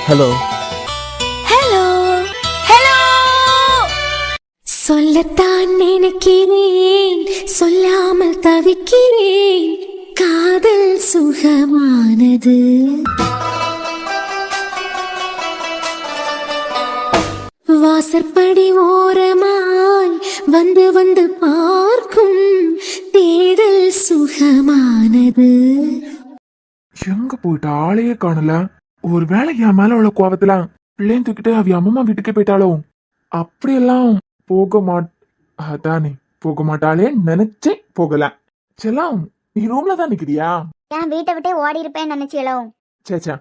Hello hello hello. சொல்லத்தான் நினைக்கிறேன், சொல்லாமல் தவிக்கிறேன். காதல் சுகமானது. வாசற்படி ஓரமாய் வந்து வந்து பார்க்கும் தேடல் சுகமானது. எங்க போயிட்டு ஆளையே காணல. ஒரு வேளை என் மேல உள்ள கோவத்துல பிள்ளையும் தூக்கிட்டு அவ அம்மா வீட்டுக்கே போயிட்டாளோ? அப்படியெல்லாம் அதானே போக மாட்டாளே நினைச்சே போகல. செல்லாம், நீ ரூம்ல தான் நிக்கிறியா? ஏன் வீட்டை விட்டே ஓடி இருப்பேன்னு நினைச்சீங்களோ? சேச்சா,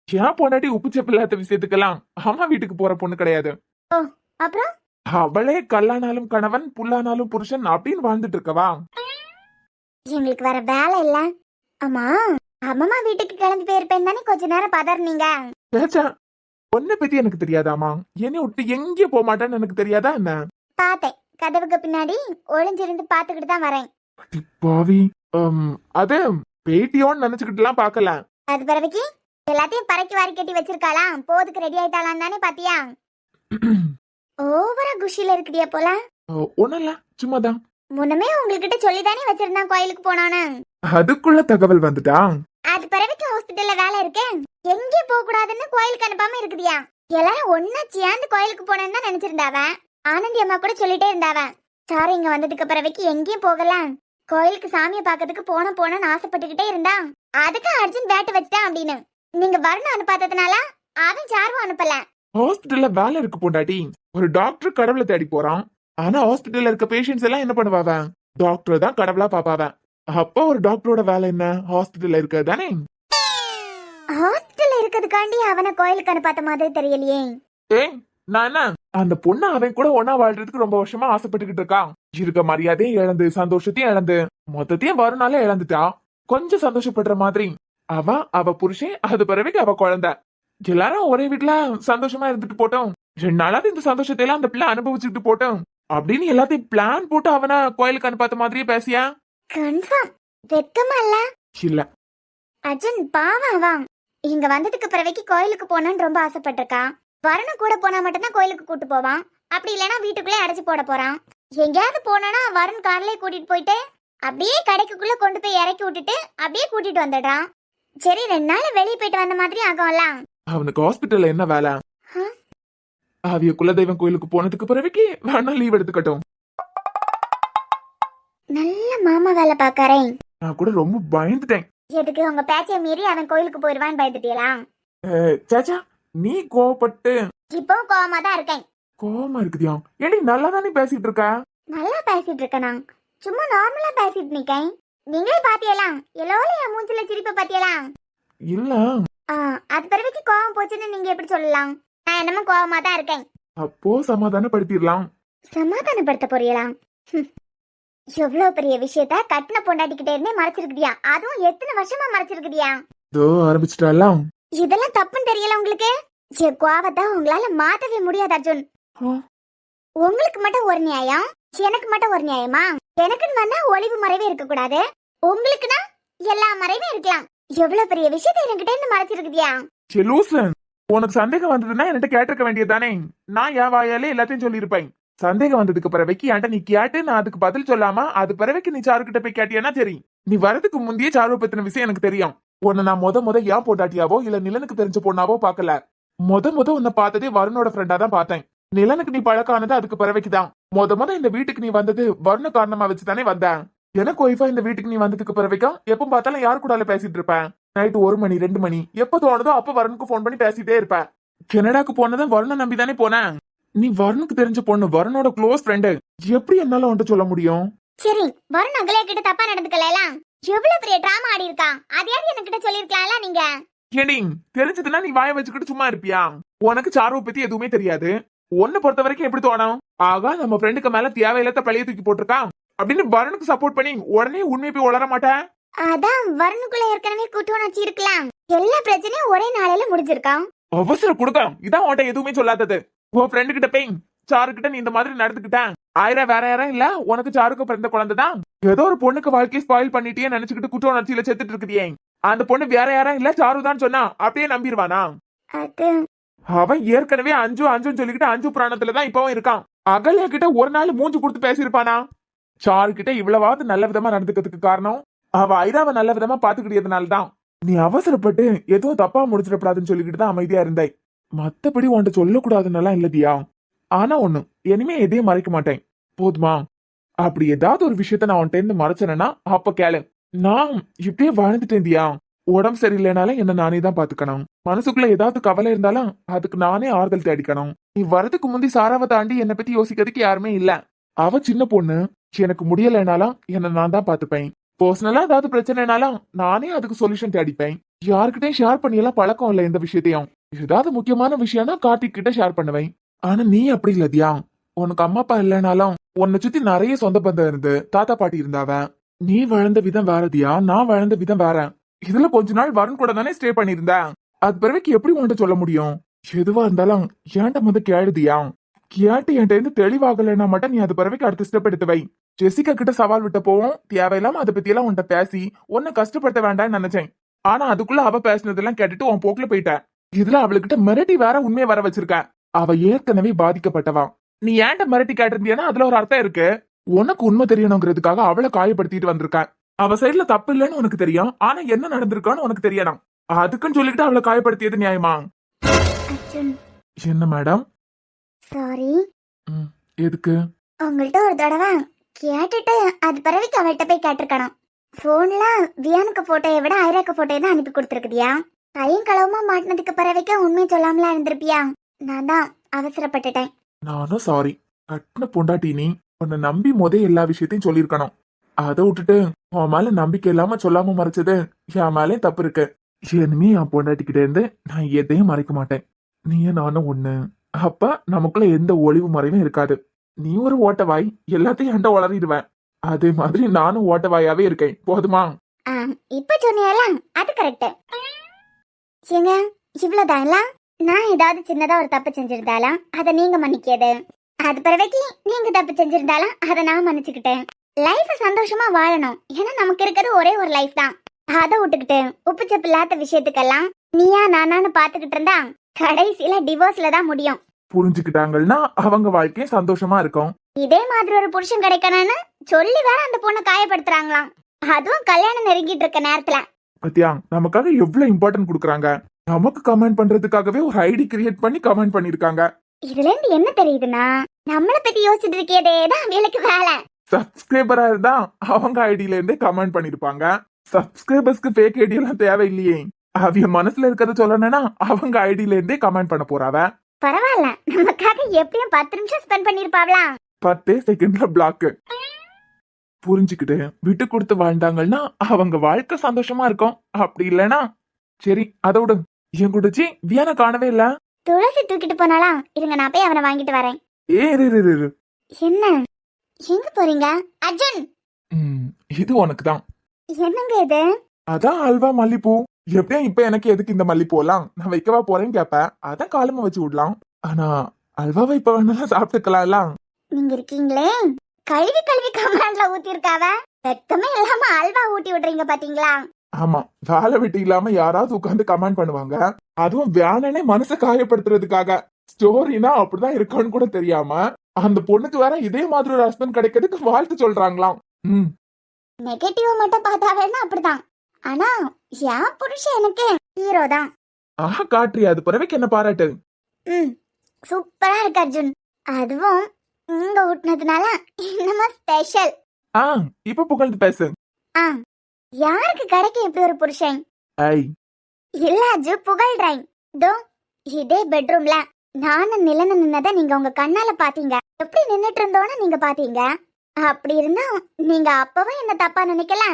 ஏன் பொண்டாட்டி உப்பு செப்பில்லாத விஷயத்துக்கெல்லாம் அம்மா வீட்டுக்கு போற பொண்ணு கிடையாது. ஓ, அப்புறம் அவளே கல்லானாலும் கணவன் புல்லானாலும் புருஷன் அப்படின்னு வாழ்ந்துட்டு இருக்கவா? எங்களுக்கு வேற வேலை இல்ல. ஆமா, அம்மா வீட்டுக்கு கிளம்பி போயிருப்பேன் தானே கொஞ்ச நேரம் பதறினீங்க. சேச்சா, பொண்ணை பத்தி எனக்கு தெரியாதாமா? என்னை விட்டு எங்கே போக மாட்டேன்னு எனக்கு தெரியாதா என்ன? பார்த்தேன், கதவுக்கு பின்னாடி ஒளிஞ்சிருந்து பாத்துக்கிட்டு தான் வரேன். பாவி, அது பேட்டியோன்னு நினைச்சுக்கிட்டு எல்லாம் பாக்கல. அது பிறவைக்கு எல்லாத்தையும் பறக்கி வாரி கட்டி வச்சிருக்காளாம், போதுக்கு ரெடி ஆயிட்டாளாம் தானே பாத்தியா? ஓவரா குஷில இருக்குடியா போல. ஒண்ணும் இல்ல, சும்மாதான். முன்னமே உங்ககிட்ட சொல்லிதானே வச்சிருந்தான் கோயிலுக்கு போனானு. அதுக்குள்ள தகவல் வந்துட்டா? அது பிறவைக்கு ஹாஸ்பிட்டல்ல வேலை இருக்கு, எங்கே போக கூடாதுன்னு கோயிலுக்கு அனுப்பாம இருக்குதியா. எல்லாரும் ஒன்னா சேர்ந்து கோயிலுக்கு போனேன்னு தான் நினைச்சிருந்தாவ. ஆனந்தி அம்மா கூட சொல்லிட்டே இருந்தாவ, சாரு இங்க வந்ததுக்கு பிறவைக்கு எங்கேயும் போகலாம், கோயிலுக்கு சாமியை பாக்கிறதுக்கு போனோன்னு ஆசைப்பட்டுக்கிட்டே இருந்தான். அதுக்கு அர்ஜுன் பேட்டு வச்சுட்டான் அப்படின்னு. நீங்க வரணும் அனுப்பாததுனால அவன் சாருவும் அனுப்பல. ஹாஸ்பிட்டல்ல வேலை இருக்கு பொண்டாட்டி. ஒரு டாக்டர் கடவுளை தேடி போறான். ஆனா ஹாஸ்பிட்டல்ல இருக்க பேஷண்ட்ஸ் எல்லாம் என்ன பண்ணுவாவ? டாக்டர் தான் கடவுளா பாப்பாவ. அப்போ ஒரு டாக்டரோட வேலை என்ன? ஹாஸ்பிட்டல்ல இருக்கிறது தானே. ஹாஸ்பிட்டல்ல இருக்கிறதுக்காண்டி அவனை கோயிலுக்கு அனுப்பாத மாதிரி தெரியலையே. ஏய், நான் என்ன அந்த பொண்ணு அவன் கூட ஒன்னா வாழ்றதுக்கு ரொம்ப வருஷமா ஆசைப்பட்டுக்கிட்டு இருக்கான். இருக்க மரியாதையும் இழந்து சந்தோஷத்தையும் இழந்து மொத்தத்தையும் வரும்னாலே இழந்துட்டா. கொஞ்சம் சந்தோஷப்படுற மாதிரி அவ புருஷன், அது பிறகு அவ குழந்தை, எல்லாரும் ஒரே வீட்டுல சந்தோஷமா இருந்துட்டு போட்டோம். 2 நாளாவது இந்த சந்தோஷத்தை எல்லாம் அந்த பிள்ளை அனுபவிச்சுட்டு போட்டோம் அப்படின்னு எல்லாத்தையும் பிளான் போட்டு அவனை கோயிலுக்கு அனுப்பாத மாதிரியே பேசியா? கன்ஃபார்ம் வெக்கமா இல்ல? இல்ல அர்ஜுன் பாவம், இங்க வந்ததுக்கு பிறவைக்கு கோயிலுக்கு போனான்னு ரொம்ப ஆசைப்பட்டிருக்கான். வரணும் கூட போனா மட்டும்தான் கோயிலுக்கு கூட்டு போவான், அப்படி இல்லைன்னா வீட்டுக்குள்ளே அடைச்சு போட போறான். எங்கேயாவது போனானா வருண் கார்லயே கூட்டிட்டு போயிட்டு அப்படியே கடைக்குள்ள கொண்டு போய் இறக்கி விட்டுட்டு அப்படியே கூட்டிட்டு வந்துடுறான். சரி, 2 நாள் வெளியே போயிட்டு வந்த மாதிரி ஆகும்ல. அவனுக்கு ஹாஸ்பிட்டல்ல என்ன வேலை? அவிய குலதெய்வம் கோயிலுக்கு போனதுக்கு பிறகு வேணா லீவ் எடுத்துக்கட்டும். நல்ல மாமா வேலை பாக்கறேன். நான் கூட ரொம்ப பயந்துட்டேன். எதுக்கு உங்க பேச்சை மீறி அவன் கோயிலுக்கு போயிடுவான்னு பயந்துட்டீங்களா? சாச்சா, நீ கோவப்பட்டு இப்போ கோவமா தான் இருக்கேன். கோவமா இருக்குதியா? ஏடி நல்லா தானே பேசிட்டு இருக்க? நல்லா பேசிட்டு இருக்கேனா? சும்மா நார்மலா பேசிட்டு நிக்கேன். நீங்களே பாத்தியலா எல்லோரும் என் மூஞ்சில சிரிப்பை பாத்தியலா? இல்ல, அது பிறகு கோவம் போச்சுன்னு நீங்க எப்படி சொல்லலாம்? நான் என்னமோ கோவமா தான் இருக்கேன். அப்போ சமாதானப்படுத்திடலாம். சமாதானப்படுத்த போறீங்களா? எவ்வளவு பெரிய விஷயத்த கட்டின பொண்டாட்டிக்கிட்டே இருந்தே மறைச்சிருக்குதியா, அதுவும் எத்தனை வருஷமா மறைச்சிருக்குதியா? இதோ ஆரம்பிச்சிட்டாலாம். இதெல்லாம் தப்புன்னு தெரியல உங்களுக்கு? என் கோவத்தை உங்களால மாத்தவே முடியாது அர்ஜுன். உங்களுக்கு மட்டும் ஒரு நியாயம், எனக்கு மட்டும் ஒரு நியாயமா? எனக்குன்னு வந்தா ஒளிவு மறைவே இருக்க கூடாது, உங்களுக்குன்னா எல்லா மறைவும் இருக்கலாம். எவ்வளவு பெரிய விஷயத்த என்கிட்ட இருந்து மறைச்சிருக்குதியா? உனக்கு சந்தேகம் வந்ததுன்னா என்கிட்ட கேட்டிருக்க வேண்டியதானே? நான் என் வாயாலே எல்லாத்தையும் சொல்லியிருப்பேன். சந்தேகம் வந்ததுக்கு பிறவைக்கு என்கிட்ட நீ கேட்டு நான் அதுக்கு பதில் சொல்லாம அது பிறவைக்கு நீ சாருக்கிட்ட போய் கேட்டியானா சரி. நீ வரதுக்கு முந்தையே சாருவை பத்தின விஷயம் எனக்கு தெரியும். உன்னை நான் முத ஏன் போட்டாட்டியாவோ இல்ல நிலனுக்கு தெரிஞ்ச பொண்ணாவோ பாக்கல. முத உன்னை பார்த்ததே வருணோட ஃப்ரெண்டா தான் பார்த்தேன். நிலனுக்கு நீ பழக்கானது அதுக்கு பிறவைக்குதான். முத இந்த வீட்டுக்கு நீ வந்தது வருண காரணமா வச்சுதானே வந்த. எனக்கு ஒய்ஃபா இந்த வீட்டுக்கு நீ வந்ததுக்கு பிறவைக்கும் எப்ப பார்த்தாலும் யாரு கூட பேசிட்டு இருப்பேன். நைட்டு 1 மணி 2 மணி எப்ப தோணுதோ அப்ப வருணுக்கு போன் பண்ணி பேசிட்டே இருப்பேன். கனடாக்கு போனதான் வருண நம்பி தானே போனேன். நீ வருணுக்கு தெரிஞ்ச பொண்ணு, வருணோட க்ளோஸ் ஃப்ரெண்டு, எப்படி என்னால உன்கிட்ட சொல்ல முடியும்? சரி, வருண் அங்கலே கிட்ட தப்பா நடந்துக்கலாம். எவ்வளவு பெரிய டிராமா ஆடி இருக்கான், அதையாவது என்கிட்ட சொல்லிருக்கலாம்ல நீங்க. ஏடி, தெரிஞ்சதுன்னா நீ வாய வச்சுக்கிட்டு சும்மா இருப்பியா? உனக்கு சாருவை பத்தி எதுவுமே தெரியாது. உன்னை பொறுத்த வரைக்கும் எப்படி தோணும்? ஆகா, நம்ம ஃப்ரெண்டுக்கு மேல தேவையில்லாத பழைய தூக்கி போட்டிருக்கான் அப்படின்னு வருணுக்கு சப்போர்ட் பண்ணி உடனே உண்மையை போய் உளர மாட்டேன். அதான் வருணுக்குள்ள ஏற்கனவே குட்டுணர்ச்சி இருக்கலாம். எல்லா பிரச்சனையும் ஒரே நாளையில முடிஞ்சிருக்கான். அவசரம் கொடுக்கலாம். இதான் உன்கிட்ட எதுவுமே சொல்லாதது. உன் ஃப்ரெண்டு கிட்ட போய் சாரு கிட்ட நீ இந்த மாதிரி நடந்துக்கிட்டேன், ஆயிரம் வேற யாரும் இல்ல, உனக்கு சாருக்கு பிறந்த குழந்தைதான், ஏதோ ஒரு பொண்ணுக்கு வாழ்க்கையை ஸ்பாயில் பண்ணிட்டே நினைச்சுக்கிட்டு குற்ற உணர்ச்சியில செத்துட்டு இருக்குதியே, அந்த பொண்ணு வேற யாரும் இல்ல சாரு தான் சொன்னா அப்படியே நம்பிடுவானா? அது அவன் ஏற்கனவே அஞ்சு அஞ்சுன்னு சொல்லிக்கிட்டு அஞ்சு புராணத்துலதான் இப்பவும் இருக்கான். அகல்யா கிட்ட ஒரு நாள் மூஞ்சி கொடுத்து பேசியிருப்பானா? சாரு கிட்ட இவ்வளவாவது நல்ல விதமா நடந்துக்கிறதுக்கு காரணம் அவ ஐராவை நல்ல விதமா பாத்துக்கிட்டதுனாலதான். நீ அவசரப்பட்டு எதுவும் தப்பா முடிச்சிடக்கூடாதுன்னு சொல்லிக்கிட்டு தான் அமைதியா இருந்தாய். மத்தபடி உன்கிட்ட சொல்லக்கூடாதுன்னெல்லாம் இல்லதியா. ஆனா ஒண்ணு, இனிமே எதையும் மறைக்க மாட்டேன், போதுமா? அப்படி ஏதாவது ஒரு விஷயத்த நான் உன்கிட்ட இருந்து மறைச்சேன்னா அப்ப கேளு. நான் இப்படியே வாழ்ந்துட்டேன்டியா. உடம்பு சரியில்லைனாலும் என்ன நானே தான் பாத்துக்கணும். மனசுக்குள்ள ஏதாவது கவலை இருந்தாலும் அதுக்கு நானே ஆறுதல் தேடிக்கணும். நீ வரதுக்கு முந்தி சாராவை தாண்டி என்னை பத்தி யோசிக்கிறதுக்கு யாருமே இல்ல. அவ சின்ன பொண்ணு, எனக்கு முடியலைனாலும் என்ன நான் தான் பாத்துப்பேன். பர்சனலா ஏதாவது பிரச்சனைனாலும் நானே அதுக்கு சொல்யூஷன் தேடிப்பேன். யாருக்கிட்டையும் ஷேர் பண்ணியெல்லாம் பழக்கம் இல்லை எந்த விஷயத்தையும். ஏதாவது முக்கியமான விஷயம்னா கார்த்திக் கிட்ட ஷேர் பண்ணுவேன். ஆனா நீ அப்படி இல்லதியா. உனக்கு அம்மா அப்பா இல்லைனாலும் உன்னை சுத்தி நிறைய சொந்த பந்தம் இருந்து தாத்தா பாட்டி இருந்தாவ. நீ வளர்ந்த விதம் வேறதியா, நான் வளர்ந்த விதம் வேற. இதுல கொஞ்ச நாள் வருண் கூட தானே ஸ்டே பண்ணிருந்தேன். அது பிறகு எப்படி உன்கிட்ட சொல்ல முடியும்? எதுவா இருந்தாலும் ஏன்ட்ட வந்து கேளுதியா. கேட்டு என்கிட்ட இருந்து தெளிவாகலைன்னா மட்டும் நீ அது பிறகு அடுத்த ஸ்டெப் எடுத்து வை. ஜெசிகா கிட்ட சவால் விட்ட போவோம், தேவையில்லாம அதை பத்தி எல்லாம் உன்கிட்ட பேசி உன்னை கஷ்டப்படுத்த வேண்டாம்னு நினைச்சேன். ஆனா அதுக்குள்ள அவ பேசினதெல்லாம் கேட்டுட்டு உன் போக்குல போயிட்ட. இதுல அவளுக்கிட்ட மிரட்டி வேற உண்மையை வர வச்சிருக்க. அவ ஏற்கனவே பாதிக்கப்பட்டவா. நீ ஏன்ட்ட மிரட்டி கேட்டிருந்தியன்னா அதுல ஒரு அர்த்தம் இருக்கு. உனக்கு உண்மை தெரியணுங்கிறதுக்காக அவளை காயப்படுத்திட்டு வந்திருக்க. அவ சைட்ல தப்பு இல்லைன்னு உனக்கு தெரியும், ஆனா என்ன நடந்திருக்கான்னு உனக்கு தெரியணும். அதுக்குன்னு சொல்லிட்டு அவளை காயப்படுத்தியது நியாயமா? அர்ஜுன், என்ன மேடம்? சாரி. எதுக்கு? உங்கள்ட்ட ஒரு தடவை கேட்டுட்டு அது பிறகு அவள்கிட்ட போய் கேட்டிருக்கணும். போன்ல வியானுக்கு போட்டோயை விட ஐராக்கு போட்டோயை தான் அனுப்பி கொடுத்துருக்குதியா. கையும் களவுமா மாட்டினதுக்கு பிறகு உண்மையை சொல்லாமலா இருந்திருப்பியா? நான் தான் அவசரப்பட்டுட்டேன். நானும் சாரி. கட்டின பொண்டாட்டி நீ, உன்னை நம்பி எல்லா விஷயத்தையும் சொல்லியிருக்கணும். அதை விட்டுட்டு உன் மேல நம்பிக்கை இல்லாம சொல்லாம மறைச்சது என் மேலே தப்பு இருக்கு. இனிமே என் பொண்டாட்டிக்கிட்ட இருந்து நான் எதையும் மறைக்க மாட்டேன். நீயும் நானும் ஒண்ணு. அப்ப நமக்குள்ள எந்த ஒளிவு மறைவும் இருக்காது. நீ ஒரு ஓட்டவாய், எல்லாத்தையும் என்கிட்ட வளரிடுவேன். அதே மாதிரி நானும் ஓட்டவாயாவே இருக்கேன், போதுமா? இப்ப சொன்னியால அது கரெக்ட். ஏங்க, இவ்வளவுதான். நான் ஏதாவது சின்னதா ஒரு தப்பு செஞ்சிருந்தாலும் அதை நீங்க மன்னிக்கியது. அது பிறகு நீங்க தப்பு செஞ்சிருந்தாலும் அதை நான் மன்னிச்சுக்கிட்டேன். லைஃப சந்தோஷமா வாழணும். ஏன்னா நமக்கு இருக்கிறது ஒரே ஒரு லைஃப் தான். அதை விட்டுக்கிட்டு உப்பு சப்பு இல்லாத விஷயத்துக்கெல்லாம் நீயா நானான்னு பாத்துக்கிட்டு இருந்தா கடைசியில டிவோர்ஸ்ல தான் முடியும். புரிஞ்சுக்கிட்டாங்கன்னா அவங்க வாழ்க்கையும் சந்தோஷமா இருக்கும். இதே மாதிரி ஒரு புருஷன் கிடைக்கணும்னு சொல்லி வேற அந்த பொண்ணை காயப்படுத்துறாங்களாம். அதுவும் கல்யாணம் நெருங்கிட்டு இருக்க நேரத்துல. பத்தியா, நமக்காக எவ்வளவு இம்பார்ட்டன்ட் கொடுக்குறாங்க. நமக்கு கமெண்ட் பண்றதுக்காகவே ஒரு ஐடி கிரியேட் பண்ணி கமெண்ட் பண்ணிருக்காங்க. இதுல இருந்து என்ன தெரியுதுன்னா, நம்மள பத்தி யோசிச்சுட்டு இருக்கேதான் அவளுக்கு வேலை. சப்ஸ்கிரைபரா இருந்தா அவங்க ஐடியில இருந்தே கமெண்ட் பண்ணிருப்பாங்க. சப்ஸ்கிரைபர்ஸ்க்கு ஃபேக் ஐடி எல்லாம் தேவையில்லையே. அவங்க மனசுல இருக்கிறத சொல்லணும்னா அவங்க ஐடியில இருந்தே கமெண்ட் பண்ண போறாவ. பரவாயில்ல, நமக்காக எப்படியும் 10 நிமிஷம் ஸ்பெண்ட் பண்ணிருப்பாவளா. 10 செகண்ட்ல பிளாக். புரிஞ்சுக்கிட்டு விட்டு கொடுத்து வாழ்ந்தாங்கன்னா அவங்க வாழ்க்கை சந்தோஷமா இருக்கும். அப்படி இல்லைன்னா சரி, அதோட என் குடிச்சி வியானா காணவே இல்ல. துளசி தூக்கிட்டு போனாலா? இருங்க, நான் போய் அவனை வாங்கிட்டு வரேன். இரு. என்ன, எங்க போறீங்க அர்ஜுன்? இது உனக்கு தான். என்னங்க இது? அதான் அல்வா மல்லிப்பூ. எப்படியும் இப்ப எனக்கு எதுக்கு இந்த மல்லிப்பூ எல்லாம், நான் வைக்கவா போறேன்னு கேப்ப. அதான் காலமா வச்சு விடலாம். ஆனா அல்வாவை இப்ப வேணாலும் சாப்பிட்டுக்கலாம். நீங்க இருக்கீங்களே, கழுவி கமாண்ட்ல ஊத்தி இருக்காவ. ரத்தமே இல்லாம அல்வா ஊட்டி விடுறீங்க பாத்தீங்களா? ஆமா, வேலை வெட்டி இல்லாம யாராவது உட்காந்து கமெண்ட் பண்ணுவாங்க. அதுவும் வேணனே மனசை காயப்படுத்துறதுக்காக. ஸ்டோரினா அப்படிதான் இருக்கான்னு கூட தெரியாம அந்த பொண்ணுக்கு வேற இதே மாதிரி ஒரு ஹஸ்பண்ட் கிடைக்கிறதுக்கு வாழ்த்து சொல்றாங்களாம். நெகட்டிவ் மட்டும் பார்த்தாவேன்னா அப்படிதான். ஆனா என் புருஷன் எனக்கு ஹீரோ தான். ஆஹா, காட்ரி அது பிறவைக்கு என்ன பாராட்டு. சூப்பரா இருக்கு அர்ஜுன். அதுவும் நீங்க ஊட்டினதுனால என்னமா ஸ்பெஷல். இப்ப புகழ்ந்து பேசு. யாருக்கு கிடைக்கும் இப்படி ஒரு புருஷன்? இல்ல அஜு, புகழ்றேன். தோ இதே பெட்ரூம்ல நானும் நிலன்னு நின்னத நீங்க உங்க கண்ணால பாத்தீங்க. எப்படி நின்னுட்டு இருந்தோன்னு நீங்க பாத்தீங்க. அப்படி இருந்தா நீங்க அப்பவும் என்ன தப்பா நினைக்கல.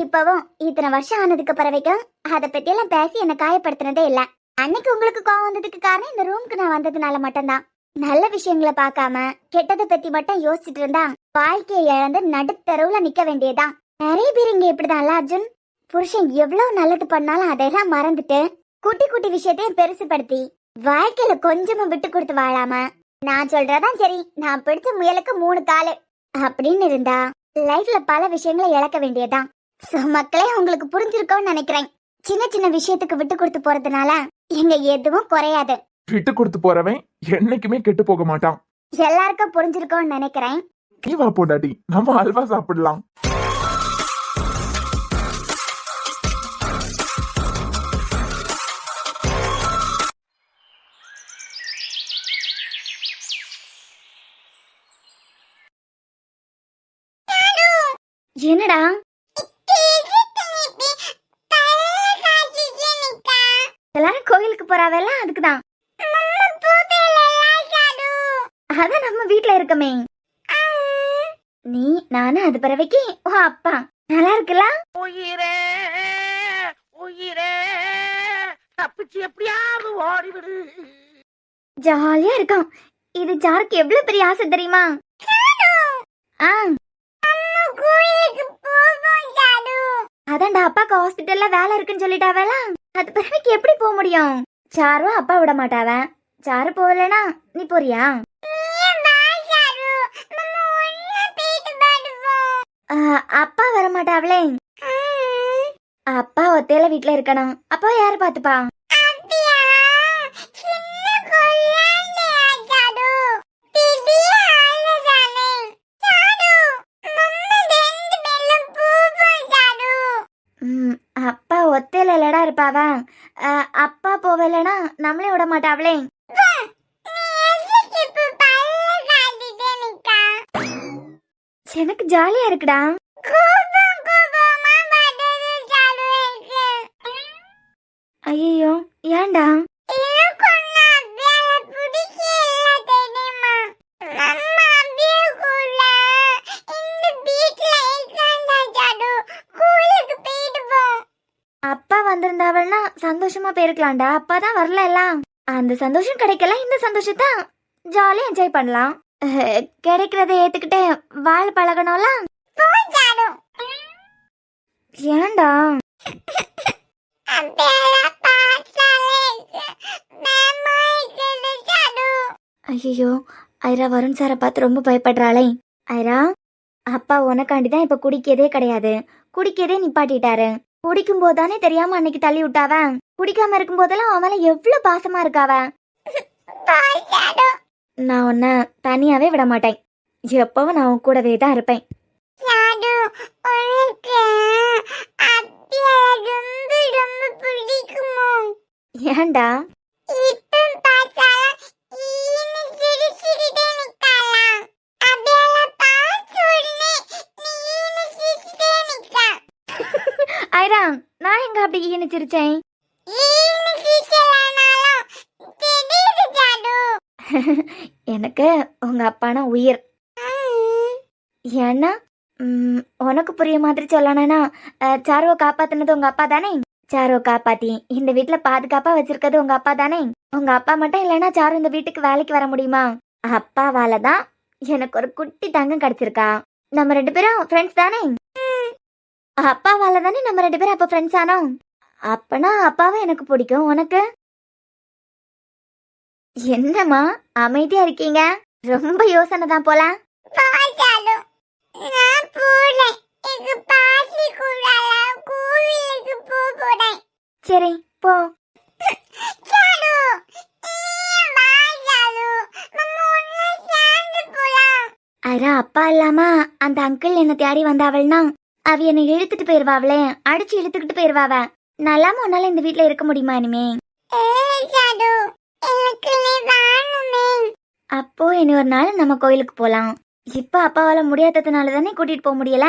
இப்பவும் இத்தனை வருஷம் ஆனதுக்கு பிறவைக்கும் அத பத்தி எல்லாம் பேசி என்ன காயப்படுத்தினதே இல்ல. அன்னைக்கு உங்களுக்கு கோவம் வந்ததுக்கு காரணம் இந்த ரூமுக்கு நான் வந்ததுனால மட்டும்தான். நல்ல விஷயங்களை பார்க்காம கெட்டதை பத்தி மட்டும் யோசிச்சுட்டு இருந்தா வாழ்க்கையை இழந்து நடுத்தரவுல நிக்க வேண்டியதான். நிறைய பேர் இங்க இப்படிதான் அர்ஜுன். புருஷன் எவ்வளவு நல்லது பண்ணாலும் அதெல்லாம் மறந்துட்டு குட்டி குட்டி விஷயத்தையும் பெருசுபடுத்தி வாழ்க்கையில கொஞ்சமும் விட்டு கொடுத்து வாழாம நான் சொல்றதான் சரி, நான் பிடிச்ச முயலுக்கு 3 காலு அப்படின்னு இருந்தா லைஃப்ல பல விஷயங்களை இழக்க வேண்டியதான். சோ மக்களே, உங்களுக்கு புரிஞ்சிருக்கோன்னு நினைக்கிறேன். சின்ன சின்ன விஷயத்துக்கு விட்டு கொடுத்து போறதுனால எங்க எதுவும் குறையாது. விட்டு கொடுத்து போறவன் என்னைக்குமே கெட்டு போக மாட்டான். எல்லாருக்கும் புரிஞ்சிருக்கும்னு நினைக்கிறேன். நீ வா பொண்டாட்டி, நம்ம அல்வா சாப்பிடலாம். என்னடா எல்லாரும் கோயிலுக்கு போறாவெல்ல, அதுக்குதான். அதான் நம்ம வீட்ல இருக்கமே. நீ நானு அது பறவைக்கு ஓ அப்பா நல்லா இருக்குல்ல. உயிரே உயிரே தப்பிச்சு எப்படியாவது ஓடிவிடு. ஜாலியா இருக்கும். இது ஜாருக்கு எவ்வளவு பெரிய ஆசை தெரியுமா? ஆ அதான்டா அப்பாக்கு ஹாஸ்பிட்டல்ல வேலை இருக்குன்னு சொல்லிட்டாவல, அது பிறகு எப்படி போக முடியும்? சாரும் அப்பா விட மாட்டாவ. சாரு போகலனா நீ போறியா? அப்பா வர மாட்டாவளே. அப்பா ஒத்தையில வீட்டுல இருக்கணும். அப்பா யாரு பாத்துப்பா? அப்பா ஒத்தையில இல்லடா இருப்பாவா. அப்பா போவலனா நம்மளே விட மாட்டாவளே. எனக்கு ஜாலியா இருக்குடா. ஐயோ ஏன்டா? அப்பா வந்திருந்தாவள்னா சந்தோஷமா போயிருக்கலாம்டா. அப்பா தான் வரல எல்லாம். அந்த சந்தோஷம் கிடைக்கல. இந்த சந்தோஷத்தை ஜாலியா என்ஜாய் பண்ணலாம். கிடைக்கிறத ஏத்துக்கிட்டே வாழ பழகணும்ல. ஏன்டா? ஐயோ ஐரா வருண் சாரை பார்த்து ரொம்ப பயப்படுறாளே. ஐரா அப்பா உனக்காண்டிதான் இப்ப குடிக்கதே கிடையாது. குடிக்கதே நிப்பாட்டிட்டாரு. குடிக்கும் போதானே தெரியாம அன்னைக்கு தள்ளி விட்டாவ. குடிக்காம இருக்கும் போதெல்லாம் அவன் எவ்வளவு பாசமா இருக்காவ. நான் உன்னை தனியாவே விட மாட்டேன். எப்பவும் நான் உன் கூடவே தான் இருப்பேன். ஏன்டா? ஐரா நான் எங்க அப்படி ஈனு சிரிச்சேன்? எனக்கு உங்க அப்பானா உயிர். ஏன்னா உனக்கு புரிய மாதிரி சொல்லணும்னா சாருவை காப்பாத்தினது உங்க அப்பா தானே. சாருவை காப்பாத்தி இந்த வீட்டுல பாதுகாப்பா வச்சிருக்கிறது உங்க அப்பா தானே. உங்க அப்பா மட்டும் இல்லைன்னா சாரு இந்த வீட்டுக்கு வேலைக்கு வர முடியுமா? அப்பாவாலதான் எனக்கு ஒரு குட்டி தங்கம் கிடைச்சிருக்கா. நம்ம 2 பேரும் ஃப்ரெண்ட்ஸ் தானே. அப்பாவால தானே நம்ம 2 பேரும் அப்ப ஃப்ரெண்ட்ஸ் ஆனோம். அப்பனா அப்பாவை எனக்கு பிடிக்கும். உனக்கு என்னம்மா அமைதியா இருக்கீங்க? ரொம்ப யோசனை தான் போல. சரி போ. ஐரா அப்பா இல்லாம அந்த அங்கிள் என்ன தேடி வந்தாவள்னா அவ என்னை இழுத்துட்டு போயிருவாவளே. அடிச்சு இழுத்துக்கிட்டு போயிருவாவ. நல்லாம உன்னால இந்த வீட்டுல இருக்க முடியுமா இனிமே? அப்போ இனி ஒரு நாள் நம்ம கோயிலுக்கு போலாம். இப்ப அப்பாவால முடியாததுனால தானே கூட்டிட்டு போக முடியல.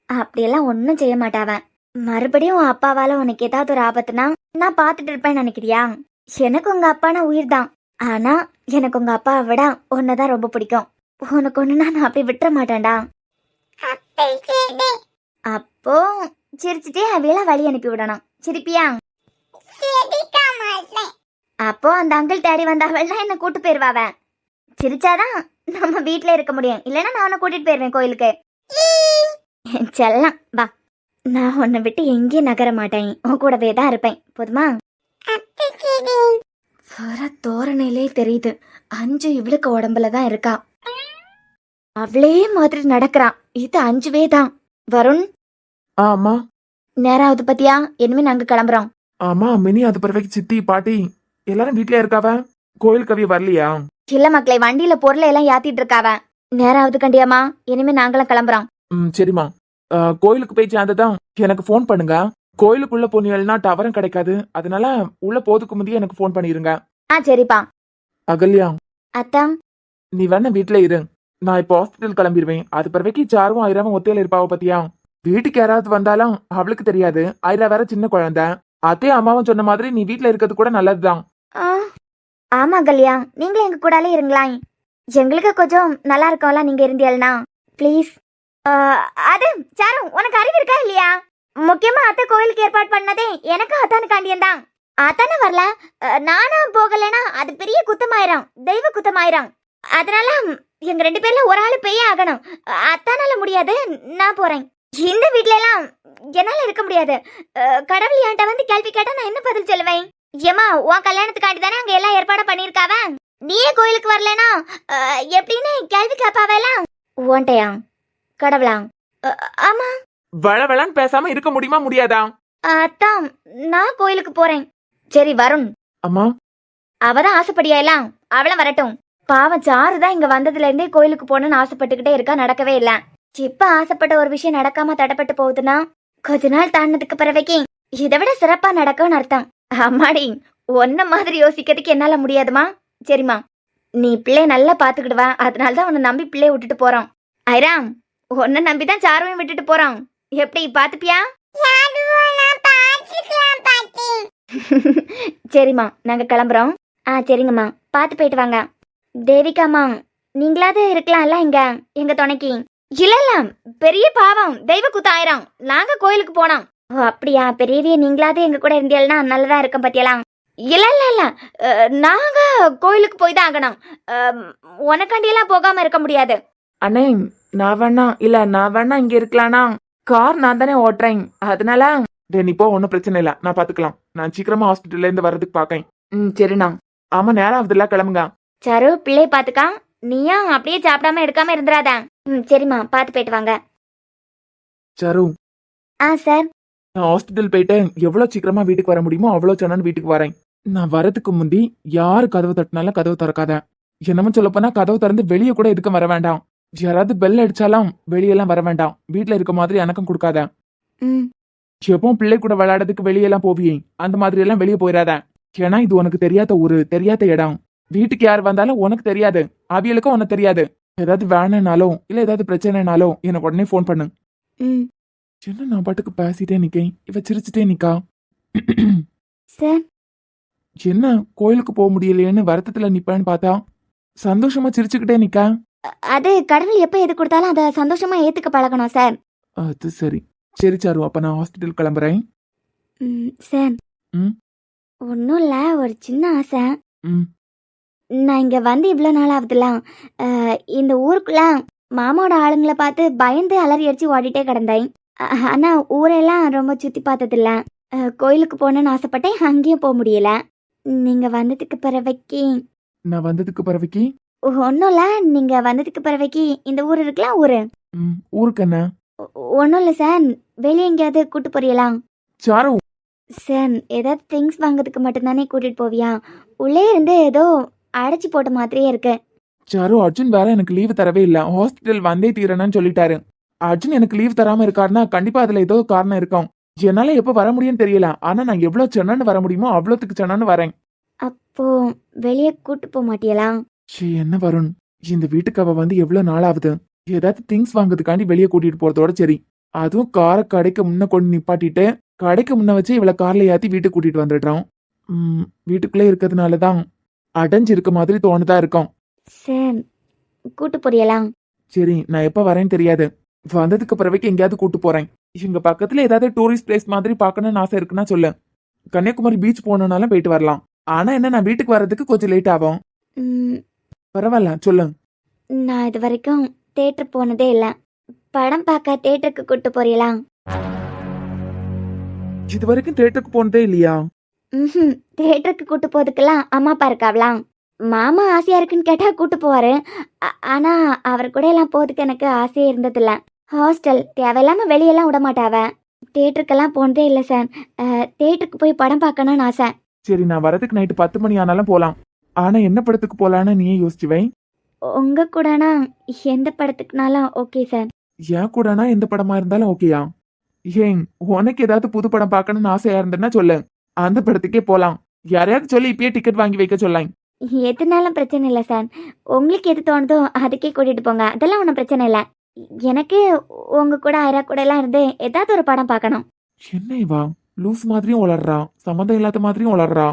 அப்படியெல்லாம் ஒன்னும் செய்ய மாட்டாவ. மறுபடியும் உன் அப்பாவால உனக்கு ஏதாவது ஒரு ஆபத்துனா நான் பாத்துட்டு இருப்பேன்னு நினைக்கிறியா? எனக்கு உங்க அப்பானா உயிர் தான். ஆனா எனக்கு உங்க அப்பாவை விட உன்னதான் ரொம்ப பிடிக்கும். உனக்கு ஒண்ணுனா நான் அப்படி விட்டுற மாட்டேன்டா. அப்போ சிரிச்சுட்டே அவையில வழி அனுப்பி விடணும். சிரிப்பியா? அப்போ அந்த அங்கிள் தேடி வந்தாவள்னா என்ன கூட்டு போயிருவாவ. சிரிச்சாதான் நம்ம வீட்டுல இருக்க முடியும். இல்லைன்னா நான் உன்னை கூட்டிட்டு போயிருவேன் கோயிலுக்கு. செல்லம் வா. நான் உன்னை விட்டு எங்கேயும் நகர மாட்டேன். உன் கூடவே தான் இருப்பேன். போதுமா? வர தோரணையிலே தெரியுது 5 இவளுக்கு உடம்புல தான் இருக்கா. அவளே மாதிரி நடக்கிறான். இது 5வே தான். வருண், ஆமா நேராவது பத்தியா? இனிமே நாங்க கிளம்புறோம். ஆமா மினி அது பிறவைக்கு சித்தி பாட்டி எல்லாரும் வீட்லயே இருக்காவ. கோயில் கவி வரலையா? இல்ல மக்களே, வண்டியில பொருளை எல்லாம் ஏத்திட்டு இருக்காவ. நேராவது கண்டியாமா, இனிமே நாங்களும் கிளம்புறோம். சரிம்மா. கோயிலுக்கு போய் சேர்ந்ததான் எனக்கு ஃபோன் பண்ணுங்க. கோயிலுக்குள்ள போனீங்கன்னா டவரும் கிடைக்காது. அதனால உள்ள போதுக்கு முந்தைய எனக்கு ஃபோன் பண்ணிருங்க. சரிப்பா. அகல்யா, அத்தா, நீ வேணா வீட்ல இரு. நான் இப்போ ஹாஸ்பிட்டல் கிளம்பிடுவேன். அது பிறவைக்கு சாரும் ஐராவும் ஒத்தையில இருப்பாவ பத்தியா? வீட்டுக்கு யாராவது வந்தாலும் அவளுக்கு தெரியாது. ஐரா வேற சின்ன குழந்தை. அத்தையும் அம்மாவும் சொன்ன மாதிரி நீ வீட்ல இருக்கிறது கூட நல்லதுதான். ஆமா கல்யா, நீங்களும் எங்க கூடாலே இருங்களாம். எங்களுக்கு கொஞ்சம் நல்லா இருக்கும்ல நீங்க இருந்தீங்கன்னா. ப்ளீஸ். அது சாரு, உனக்கு அறிவு இருக்கா இல்லையா? முக்கியமா அத்தை கோயிலுக்கு ஏற்பாடு பண்ணதே எனக்கு அத்தானு காண்டியன். அத்தானே வரல, நானும் போகலன்னா அது பெரிய குத்தமாயிரும், தெய்வ குத்தமாயிரும். அதனால எங்க 2 பேர்ல ஒரு ஆளு பெய்ய ஆகணும். அத்தானால முடியாது, நான் போறேன். இந்த வீட்ல எல்லாம் என்னால இருக்க முடியாது. கடவுள் என்கிட்ட வந்து கேள்வி கேட்டா நான் என்ன பதில் சொல்லுவேன்? ஏமா, உன் கல்யாணத்துக்காண்டி தானே அங்க எல்லாம் ஏற்பாடு பண்ணிருக்காவ. நீயே கோயிலுக்கு வரலனா எப்படின்னு கேள்வி கேட்பாவெல்லாம் ஓன்டையா? கடவுளா? ஆமா. வளவளன்னு பேசாம இருக்க முடியுமா முடியாதா? அத்தான், நான் கோயிலுக்கு போறேன். சரி வருண், அம்மா அவதான் ஆசைப்படியா எல்லாம், அவளும் வரட்டும். பாவம் சாருதான் இங்க வந்ததுல இருந்தே கோயிலுக்கு போகணும்னு ஆசைப்பட்டுக்கிட்டே இருக்கா, நடக்கவே இல்ல. இப்ப ஆசைப்பட்ட ஒரு விஷயம் நடக்காம தடப்பட்டு போகுதுன்னா கொஞ்ச நாள் தாண்டதுக்கு பிறவைக்கு இதை விட சிறப்பா நடக்கும்னு அர்த்தம். அம்மாடி, ஒன்ன மாதிரி யோசிக்கிறதுக்கு என்னால முடியாதுமா. சரிம்மா, நீ பிள்ளைய நல்லா பாத்துக்கிடுவா, அதனாலதான் உன்னை நம்பி பிள்ளைய விட்டுட்டு போறோம். ஐராம், உன்னை நம்பிதான் சாருவையும் விட்டுட்டு போறோம். எப்படி பாத்துப்பியா? சரிம்மா, நாங்க கிளம்புறோம். சரிங்கம்மா, பாத்து போயிட்டு வாங்க. தேவிகாமா, நீங்களாவது இருக்கலாம்ல இங்க எங்க துணைக்கு. இல்ல இல்ல, பெரிய பாவம், தெய்வ குத்தாயிரம். நாங்க கோயிலுக்கு போனோம். ஓ அப்படியா? பெரியவிய நீங்களாவது எங்க கூட இருந்தீங்கன்னா நல்லதா இருக்கும் பத்தியெல்லாம். இல்ல இல்ல இல்ல, நாங்க கோயிலுக்கு போய் தான் ஆகணும். உனக்காண்டியெல்லாம் போகாம இருக்க முடியாது. அண்ணே, நான் வேணா இங்க இருக்கலானா? கார் நான் தானே ஓட்டுறேன், அதனால நீ போ, ஒன்னும் பிரச்சனை இல்ல, நான் பாத்துக்கலாம். நான் சீக்கிரமா ஹாஸ்பிட்டல்ல இருந்து வர்றதுக்கு பாக்கேன். சரிண்ணா. ஆமா, நேரம் ஆகுதுல்ல, கிளம்புங்க. சரு, பிள்ளைய பாத்துக்கா. நீயா அப்படியே சாப்பிடாம எடுக்காம இருந்துராத. சரிம்மா, பாத்து போயிட்டு வாங்க. சரு, சார். நான் ஹாஸ்பிட்டல் போயிட்டு எவ்வளவு சீக்கிரமா வீட்டுக்கு வர முடியுமோ அவ்வளவு சொன்னு வீட்டுக்கு வரேன். நான் வரதுக்கு முந்தி யாரு கதவு தட்டினாலும் கதவு திறக்காத. என்னமோ சொல்லப்போனா கதவு திறந்து வெளியே கூட எதுக்கும் வர வேண்டாம். யாராவது பெல் அடிச்சாலும் வெளியெல்லாம் வர வேண்டாம். வீட்டுல இருக்க மாதிரி எனக்கும் கொடுக்காத. எப்பவும் பிள்ளை கூட விளையாடுறதுக்கு வெளியெல்லாம் போவியே, அந்த மாதிரி எல்லாம் வெளியே போயிடாத. ஏன்னா இது உனக்கு தெரியாத ஊரு, தெரியாத இடம். வீட்டுக்கு யார் வந்தாலும் உனக்கு தெரியாது, அவியலுக்கும் உனக்கு தெரியாது. ஏதாவது வேணும்னாலும் இல்ல ஏதாவது பிரச்சனைனாலும் எனக்கு உடனே போன் பண்ணு. என்ன நான் பாட்டுக்கு பேசிட்டே நிக்கேன், இவ சிரிச்சுட்டே நிக்கா. சார், என்ன கோயிலுக்கு போக முடியலையேன்னு வருத்தத்துல நிப்பேன்னு பார்த்தா சந்தோஷமா சிரிச்சுக்கிட்டே நிக்கா. அது கடவுள் எப்ப எது கொடுத்தாலும் அதை சந்தோஷமா ஏத்துக்க பழகணும் சார். அது சரி. சரி சாரு, அப்ப நான் ஹாஸ்பிட்டல் கிளம்புறேன். சார், ஒன்னும் இல்ல, ஒரு சின்ன ஆசை. நான் இங்க வந்து இவ்வளவு நாள் ஆகுதுலாம். இந்த ஊருக்குள்ள மாமாவோட ஆளுங்களை பார்த்து பயந்து அலறி அடிச்சு ஓடிட்டே கிடந்தேன். ஆனா ஊரெல்லாம் ரொம்ப சுத்தி பார்த்ததில்ல. கோயிலுக்கு போகணும்னு ஆசைப்பட்டேன், அங்கேயும் போக முடியல. நீங்க வந்ததுக்கு பிறவைக்கு நான் வந்ததுக்கு பிறவைக்கு ஒன்னும் இல்ல, நீங்க வந்ததுக்கு பிறவைக்கு இந்த ஊர் இருக்கலாம். ஊருக்கு என்ன? ஒன்னும் இல்ல சார், வெளியே எங்கேயாவது கூட்டு போறீங்களா? சாரு சார், ஏதாவது திங்ஸ் வாங்குறதுக்கு மட்டும்தானே கூட்டிட்டு போவியா? உள்ளே இருந்து ஏதோ அடைச்சி போட்ட மாதிரியே இருக்கு. சாரு, அர்ஜுன் வேற எனக்கு லீவு தரவே இல்ல. ஹாஸ்பிட்டல் வந்தே தீரணும்னு சொல்லிட்டாரு. அர்ஜுன் எனக்கு லீவ் தராம இருக்காருன்னா கண்டிப்பா அதுல ஏதோ காரணம் இருக்கும். என்னால எப்ப வர முடியும்னு தெரியல. ஆனா நான் எவ்வளவு சொன்னு வர முடியுமோ அவ்வளவுக்கு சொன்னு வரேன். அப்போ வெளியே கூட்டு போக மாட்டியலா? என்ன வருண், இந்த வீட்டுக்கு அவ வந்து எவ்வளவு நாள் ஆகுது. ஏதாவது திங்ஸ் வாங்குறதுக்காண்டி வெளியே கூட்டிட்டு போறதோட சரி. அதுவும் காரை கடைக்கு முன்ன கொண்டு நிப்பாட்டிட்டு கடைக்கு முன்ன வச்சு இவளை கார்ல ஏத்தி வீட்டுக்கு கூட்டிட்டு வந்துடுறான். வீட்டுக்குள்ளே இருக்கிறதுனாலதான் அடைஞ்சு இருக்க மாதிரி தோணுதா இருக்கும். சார், கூட்டு போறியலா? சரி, நான் எப்ப வரேன்னு தெரியாது. வந்ததுக்கு பிறவைக்கு எங்கேயாவது கூட்டு போறேன். இங்க பக்கத்துல ஏதாவது டூரிஸ்ட் பிளேஸ் மாதிரி பாக்கணும்னு ஆசை இருக்குன்னா சொல்லு. கன்னியாகுமரி பீச் போனாலும் போயிட்டு வரலாம். ஆனா என்ன, நான் வீட்டுக்கு வர்றதுக்கு கொஞ்சம் லேட் ஆகும். பரவாயில்ல, சொல்லு. நான் இது வரைக்கும் தியேட்டர் போனதே இல்ல. படம் பார்க்க தியேட்டருக்கு கூட்டு போறீங்களா? இது வரைக்கும் தியேட்டருக்கு போனதே இல்லையா? தியேட்டருக்கு கூட்டு போறதுக்கெல்லாம் அம்மா அப்பா இருக்காவலாம். மாமா ஆசையா இருக்குன்னு கேட்டா கூட்டு போவாரு. ஆனா அவர் கூட எல்லாம் போறதுக்கு எனக்கு ஆசையே இருந்ததில்ல. ஹாஸ்டல் தேவையில்லாம வெளியெல்லாம் விட மாட்டாவ. தியேட்டருக்கெல்லாம் போனதே இல்லை சார். தியேட்டருக்கு போய் படம் பார்க்கணும்னு ஆசை. சரி, நான் வரதுக்கு நைட்டு 10 மணி ஆனாலும் போலாம். ஆனா என்ன படத்துக்கு போலான்னு நீயே யோசிச்சு வை. உங்க கூடனா எந்த படத்துக்குனாலும் ஓகே சார். என் கூடனா எந்த படமா இருந்தாலும் ஓகேயா? ஏன் உனக்கு ஏதாவது புது படம் பார்க்கணும்னு ஆசையா இருந்ததுன்னா சொல்லு, அந்த படத்துக்கே போலாம். யாரையாவது சொல்லி இப்பயே டிக்கெட் வாங்கி வைக்க சொல்லாங்க. எதுனாலும் பிரச்சனை இல்லை சார். உங்களுக்கு எது தோணுதோ அதுக்கே கூட்டிட்டு போங்க, அதெல்லாம் ஒன்றும் பிரச்சனை இல்லை. எனக்கு உங்க கூட ஐரா கூட எல்லாம் இருந்து ஏதாவது ஒரு படம் பார்க்கணும். என்ன இவா லூஸ் மாதிரியும் வளர்றா, சம்மந்தம் இல்லாத மாதிரியும் வளர்றா.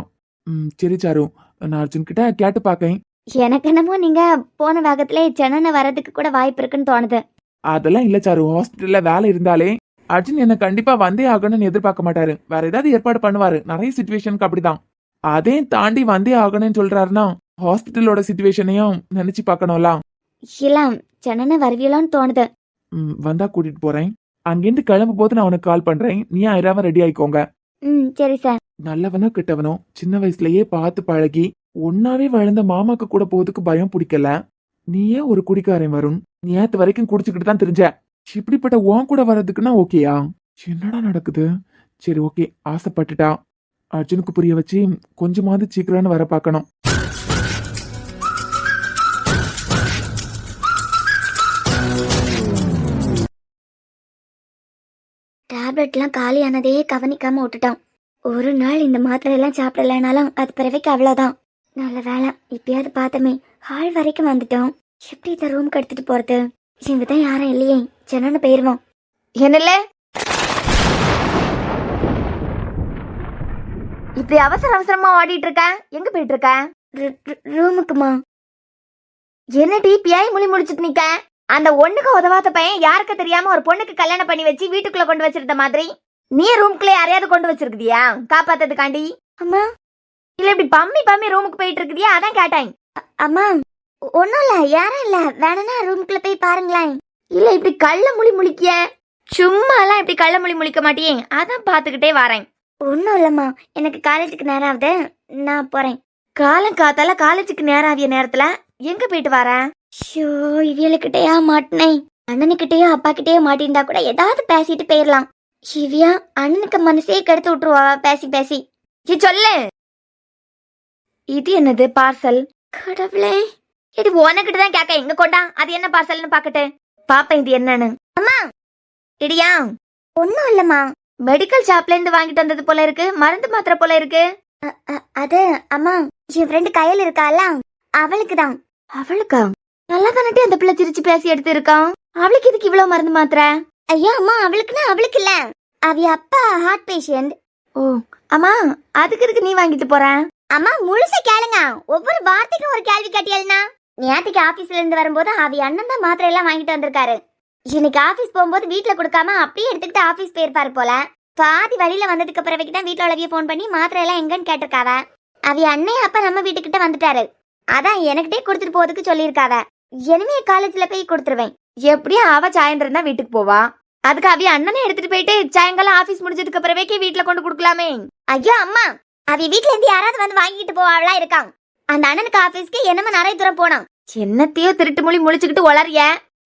சரி சாரு, நான் அர்ஜுன் கிட்ட கேட்டு பார்க்கேன். எனக்கு என்னமோ நீங்க போன வேகத்திலே சென்னை வர்றதுக்கு கூட வாய்ப்பு இருக்குன்னு தோணுது. அதெல்லாம் இல்ல சாரு, ஹாஸ்பிட்டல்ல வேலை இருந்தாலே அர்ஜுன் என்ன கண்டிப்பா வந்தே ஆகணும்னு எதிர்பார்க்க மாட்டாரு. வேற ஏதாவது ஏற்பாடு பண்ணுவாரு. நிறைய சிச்சுவேஷனுக்கு அப்படிதான். அதையும் தாண்டி வந்தே ஆகணும்னு சொல்றாருன்னா ஹாஸ்பிட்டலோட சிச்சுவேஷனையும் நினைச்சு பார்க்கணும்ல. இல்ல சென்னை வருவீங்களான்னு தோணுது. வந்தா கூட்டிட்டு போறேன். அங்கிருந்து கிளம்பும் போது நான் உனக்கு கால் பண்றேன். நீ ஐராவ ரெடி ஆயிக்கோங்க. சரி சார். நல்லவனோ கெட்டவனோ சின்ன வயசுலயே பார்த்து பழகி ஒன்னாவே வளர்ந்த மாமாக்கு கூட போறதுக்கு பயம் பிடிக்கல. நீயே ஒரு குடிக்காரன் வருண். நீ நேத்து வரைக்கும் குடிச்சுக்கிட்டு தான் தெரிஞ்ச. இப்படிப்பட்ட உன் கூட வர்றதுக்குன்னா ஓகேயா? என்னடா நடக்குது? சரி ஓகே, ஆசைப்பட்டுட்டா. அர்ஜுனுக்கு புரிய வச்சு கொஞ்சமாவது சீக்கிரம் வர பார்க்கணும். டேப்லெட்லாம் காலியானதே கவனிக்காம விட்டுட்டான். ஒரு நாள் இந்த மாத்திரை எல்லாம் சாப்பிடலனாலும் அது பிறவைக்கு அவ்வளோதான். நல்ல வேலை இப்பயாவது பார்த்தமே. ஹால் வரைக்கும் வந்துட்டோம். எப்படி இந்த ரூமுக்கு எடுத்துட்டு போறது? இவதான் யாரும் இல்லையே, சென்னு போயிருவோம். என்னல்ல இப்படி அவசர அவசரமா ஓடிட்டு இருக்க? எங்க போயிட்டு இருக்க? ரூமுக்குமா. என்னடி பியாய் முழி முடிச்சுட்டு நிக்க? அந்த ஒண்ணுக்கு உதவாத பையன் யாருக்கு தெரியாம ஒரு பொண்ணுக்கு கல்யாணம் பண்ணி வச்சு வீட்டுக்குள்ள கொண்டு வச்சிருந்த மாதிரி நீ ரூமுக்குள்ள யாரையாவது கொண்டு வச்சிருக்கியா காப்பாத்ததுக்காண்டி? அம்மா இல்ல இப்படி பம்மி பம்மி ரூமுக்கு போயிட்டு இருக்குதியா, அதான் கேட்டேன். அம்மா ஒன்னும் இல்ல, யாரும் இல்ல, வேணும்னா ரூமுக்குள்ள போய் பாருங்களேன். இல்ல இப்படி கள்ள முழி முழிக்க சும்மா எல்லாம் இப்படி கள்ள முழி முழிக்க மாட்டியே, அதான் பாத்துக்கிட்டே வரேன். ஒன்னும் இல்லம்மா, எனக்கு காலேஜுக்கு நேரம் ஆகுது, நான் போறேன். காலம் காத்தால காலேஜுக்கு நேரம் ஆகிய நேரத்துல எங்க போயிட்டு வரேன்? ஷோ இவியலுக்கிட்டயா மாட்டினேன். அண்ணனுக்கிட்டயோ அப்பா கிட்டயோ மாட்டிருந்தா கூட ஏதாவது பேசிட்டு போயிடலாம். சிவியா அண்ணனுக்கு மனசே கெடுத்து விட்டுருவா பேசி பேசி. சொல்லு, இது என்னது பார்சல்? கடவுளே, இது உனக்கிட்ட தான் கேட்க, எங்க கொண்டா அது என்ன பார்சல்னு பாக்கட்டு பாப்பேன் இது என்னன்னு. அம்மா இடியா? ஒன்னும் இல்லம்மா, மெடிக்கல் ஷாப்ல இருந்து வாங்கிட்டு வந்தது போல இருக்கு, மருந்து மாத்திரை போல இருக்கு. அது அம்மா என் ஃப்ரெண்டு கையில இருக்கால, அவளுக்கு தான். அவளுக்கா? நல்லா தானே அந்த பிள்ளை சிரிச்சு பேசி எடுத்து இருக்கான். அவளுக்கு இதுக்கு இவ்வளவு மருந்து மாத்திரை? ஐயா அம்மா, அவளுக்குன்னா அவளுக்கு இல்ல, அவ அப்பா ஹார்ட் பேஷண்ட். ஓ அம்மா, அதுக்கு இதுக்கு நீ வாங்கிட்டு போற? அம்மா முழுசா கேளுங்க, ஒவ்வொரு வார்த்தைக்கும் ஒரு கேள்வி கேட்டியல்னா. நேற்றுக்கு ஆபீஸ்ல இருந்து வரும்போது அவ அண்ணன் தான் மாத்திரை எல்லாம் வாங்கிட்டு வந்திருக்காரு. இன்னைக்கு ஆபீஸ் போகும்போது வீட்டுல கொடுக்காம அப்படியே எடுத்துக்கிட்டு ஆபீஸ் போயிருப்பாரு போல. பாதி வழியில வந்ததுக்கு பிறகு தான் வீட்டுல உலகிய போன் பண்ணி மாத்திரை எல்லாம் எங்கன்னு கேட்டிருக்காவ. அவ அண்ணன் அப்ப நம்ம வீட்டுக்கிட்ட வந்துட்டாரு, அதான் எனக்கிட்டே கொடுத்துட்டு போறதுக்கு சொல்லியிருக்காவ. இனிமே காலேஜ்ல போய் கொடுத்துருவேன். எப்படியும் அவ சாயந்தரம் தான் வீட்டுக்கு போவா, அதுக்கு அவ அண்ணனை எடுத்துட்டு போயிட்டு சாயங்காலம் ஆபீஸ் முடிஞ்சதுக்கு பிறகு வீட்டுல கொண்டு கொடுக்கலாமே. ஐயோ அம்மா, அவ வீட்டுல இருந்து யாராவது வந்து வாங்கிட்டு போவாளா இருக்காங்க. அந்த அண்ணனுக்கு ஆபீஸ்க்கு என்னமோ நிறைய தூரம் போனோம். என்னத்தையோ திருட்டு மொழி முழிச்சுக்கிட்டு வளரிய.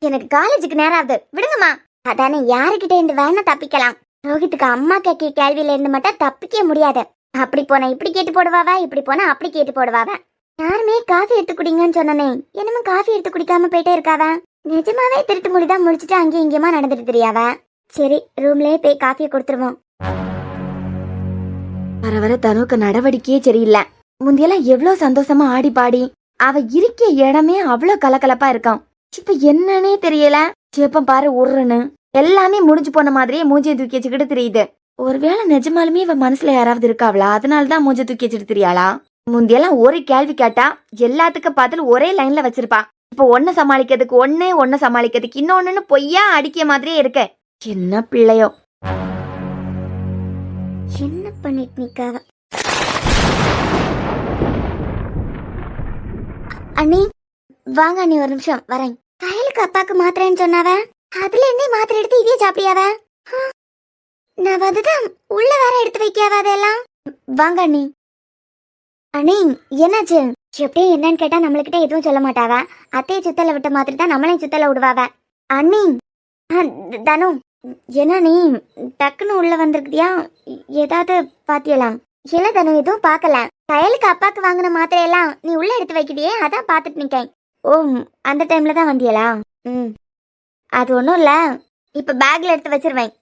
எனக்கு காலேஜுக்கு நேரம் ஆகுது, விடுங்கம்மா. அதானே யாருக்கிட்ட இருந்து வேணா தப்பிக்கலாம். ரோஹித்துக்கு அம்மா கேட்க கேள்வியில இருந்து மட்டும் தப்பிக்க முடியாது. அப்படி போனா இப்படி கேட்டு போடுவாவா, இப்படி போனா அப்படி கேட்டு போடுவாவ. யாருமே காஃபி எடுத்து குடிங்கன்னு சொன்னனே, என்னமோ காஃபி எடுத்து குடிக்காம போயிட்டே இருக்காவ. நிஜமாவே திருட்டு முடிதான் முடிச்சுட்டு அங்கேயும் இங்கேயுமா நடந்துட்டு தெரியாவ. சரி ரூம்லயே போய் காஃபியை கொடுத்துருவோம். வர வர தனுக்கு நடவடிக்கையே சரியில்லை. முந்தியெல்லாம் எவ்வளவு சந்தோஷமா ஆடி பாடி அவ இருக்க இடமே அவ்வளவு கலகலப்பா இருக்கான். இப்ப என்னன்னே தெரியல. சேப்பம் பாரு உருன்னு எல்லாமே முடிஞ்சு போன மாதிரியே மூஞ்சியை தூக்கி வச்சுக்கிட்டு தெரியுது. ஒருவேளை நிஜமாலுமே இவ மனசுல யாராவது இருக்காவளா, அதனாலதான் மூஞ்ச தூக்கி வச்சுட்டு தெரியாளா? முந்தியெல்லாம் ஒரு கேள்வி கேட்டா எல்லாத்துக்கும் பதில் ஒரே லைன்ல வச்சிருப்பா. இப்ப ஒன்ன சமாளிக்கிறதுக்கு ஒன்ன சமாளிக்கிறதுக்கு இன்னொன்னு பொய்யா அடிக்க மாதிரியே இருக்க. என்ன பிள்ளையோ, என்ன பண்ணிட்டு நிக்காவ? அண்ணி வாங்க அண்ணி, ஒரு நிமிஷம் வரேன். கையலுக்கு அப்பாக்கு மாத்திரைன்னு சொன்னாவ, அதுல இருந்தே மாத்திரை எடுத்து இதே சாப்பிடியாவ? நான் வந்துதான் உள்ள வேற எடுத்து வைக்காவ அதெல்லாம். வாங்க அண்ணி. அண்ணி என்னாச்சு? எப்படியும் என்னன்னு கேட்டா நம்மளுக்கிட்ட எதுவும் சொல்ல மாட்டாவ. அத்தையை சுத்தல விட்ட மாதிரி தான் நம்மளையும் சுத்தல விடுவாவ. அண்ணி, தனு, என்ன நீ டக்குன்னு உள்ள வந்திருக்கியா? ஏதாவது பாத்தியலாம்? இல்ல தனு, எதுவும் பார்க்கல. கையலுக்கு அப்பாக்கு வாங்கின மாத்திரையெல்லாம் நீ உள்ள எடுத்து வைக்கிறியே, அதான் பார்த்துட்டு நிக்கேன். ஓ, அந்த டைம்ல தான் வந்தியலா? அது ஒன்றும் இல்ல, இப்ப பேக்ல எடுத்து வச்சிருவேன்.